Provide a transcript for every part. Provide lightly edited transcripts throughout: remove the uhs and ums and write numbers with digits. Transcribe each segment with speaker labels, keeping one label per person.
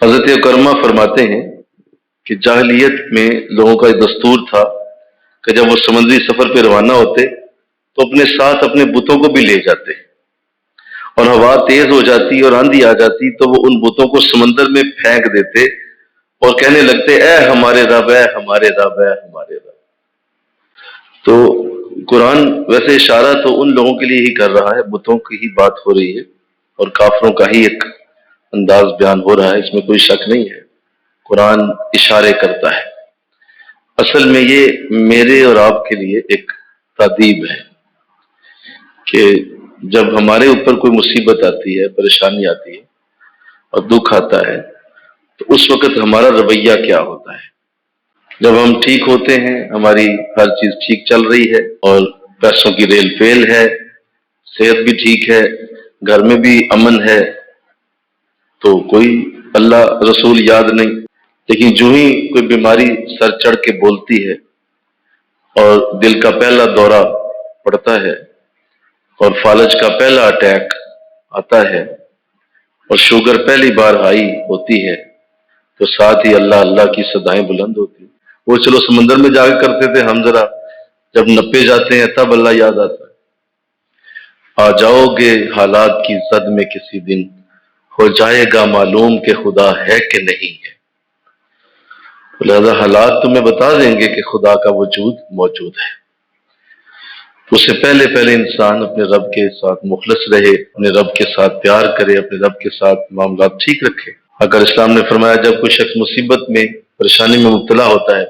Speaker 1: حضرت اکرمہ فرماتے ہیں کہ جاہلیت میں لوگوں کا یہ دستور تھا کہ جب وہ سمندری سفر پہ روانہ ہوتے تو اپنے ساتھ اپنے بتوں کو بھی لے جاتے، اور ہوا تیز ہو جاتی اور آندھی آ جاتی تو وہ ان بتوں کو سمندر میں پھینک دیتے اور کہنے لگتے اے ہمارے رب، اے ہمارے رب، اے ہمارے رب۔ تو قرآن ویسے اشارہ تو ان لوگوں کے لیے ہی کر رہا ہے، بتوں کی ہی بات ہو رہی ہے اور کافروں کا ہی ایک انداز بیان ہو رہا ہے، اس میں کوئی شک نہیں ہے۔ قرآن اشارے کرتا ہے، اصل میں یہ میرے اور آپ کے لیے ایک تادیب ہے کہ جب ہمارے اوپر کوئی مصیبت آتی ہے، پریشانی آتی ہے اور دکھ آتا ہے تو اس وقت ہمارا رویہ کیا ہوتا ہے؟ جب ہم ٹھیک ہوتے ہیں، ہماری ہر چیز ٹھیک چل رہی ہے اور پیسوں کی ریل پیل ہے، صحت بھی ٹھیک ہے، گھر میں بھی امن ہے، تو کوئی اللہ رسول یاد نہیں۔ لیکن جو ہی کوئی بیماری سر چڑھ کے بولتی ہے اور دل کا پہلا دورہ پڑتا ہے اور فالج کا پہلا اٹیک آتا ہے اور شوگر پہلی بار ہائی ہوتی ہے تو ساتھ ہی اللہ اللہ کی صدائیں بلند ہوتی ہیں۔ وہ چلو سمندر میں جا کے کرتے تھے، ہم ذرا جب نپے جاتے ہیں تب اللہ یاد آتا ہے۔ آ جاؤ گے حالات کی زد میں کسی دن، ہو جائے گا معلوم کہ خدا ہے کہ نہیں ہے۔ لہذا حالات تمہیں بتا دیں گے کہ خدا کا وجود موجود ہے۔ اس سے پہلے انسان اپنے رب کے ساتھ مخلص رہے، اپنے رب کے ساتھ پیار کرے، اپنے رب کے ساتھ معاملات ٹھیک رکھے۔ اگر اسلام نے فرمایا جب کوئی شخص مصیبت میں، پریشانی میں مبتلا ہوتا ہے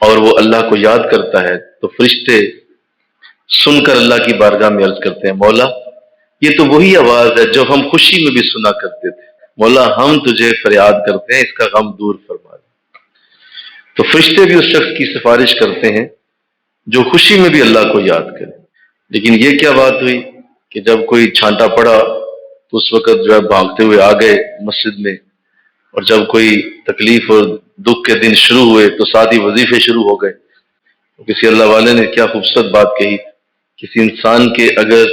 Speaker 1: اور وہ اللہ کو یاد کرتا ہے تو فرشتے سن کر اللہ کی بارگاہ میں عرض کرتے ہیں مولا یہ تو وہی آواز ہے جو ہم خوشی میں بھی سنا کرتے تھے، مولا ہم تجھے فریاد کرتے ہیں اس کا غم دور فرما دے۔ تو فرشتے بھی اس شخص کی سفارش کرتے ہیں جو خوشی میں بھی اللہ کو یاد کرے۔ لیکن یہ کیا بات ہوئی کہ جب کوئی چھانٹا پڑا تو اس وقت جو ہے بھاگتے ہوئے آ گئے مسجد میں، اور جب کوئی تکلیف اور دکھ کے دن شروع ہوئے تو ساتھ ہی وظیفے شروع ہو گئے۔ کسی اللہ والے نے کیا خوبصورت بات کہی، کسی انسان کے اگر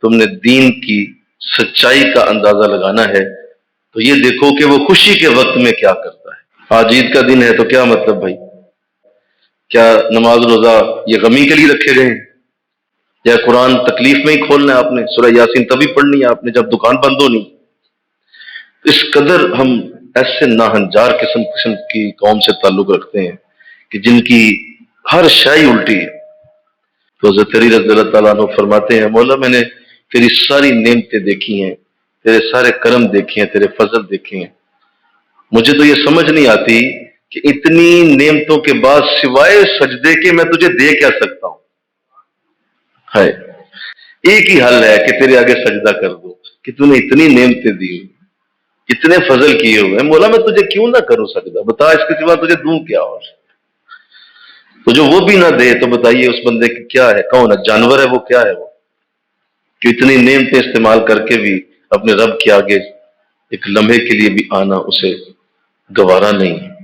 Speaker 1: تم نے دین کی سچائی کا اندازہ لگانا ہے تو یہ دیکھو کہ وہ خوشی کے وقت میں کیا کرتا ہے۔ آج عید کا دن ہے تو کیا مطلب بھائی، کیا نماز روزہ یہ غمی کے لیے رکھے گئے ہیں؟ یا قرآن تکلیف میں ہی کھولنا ہے آپ نے، سورہ یاسین تبھی پڑھنی ہے آپ نے جب دکان بند ہونی؟ اس قدر ہم ایسے ناہنجار قسم کی قوم سے تعلق رکھتے ہیں کہ جن کی ہر شے الٹی ہے۔ تو حضرت علی رضی اللہ تعالیٰ عنہ فرماتے ہیں مولا میں نے تیری ساری نعمتیں دیکھی ہیں، تیرے سارے کرم دیکھے ہیں، تیرے فضل دیکھے ہیں، مجھے تو یہ سمجھ نہیں آتی کہ اتنی نعمتوں کے بعد سوائے سجدے کے میں تجھے دے کیا سکتا ہوں۔ ہے ایک ہی حل ہے کہ تیرے آگے سجدہ کر دو کہ تو نے اتنی نعمتیں دی، اتنے فضل کیے ہوئے، مولا میں تجھے کیوں نہ کروں سجدہ، بتا اس کے سوا تجھے دوں کیا؟ اور تو جو وہ بھی نہ دے تو بتائیے اس بندے کی کیا ہے، کون ہے، جانور ہے وہ، کیا ہے وہ، کہ اتنی نعمتیں استعمال کر کے بھی اپنے رب کے آگے ایک لمحے کے لیے بھی آنا اسے گوارا نہیں ہے۔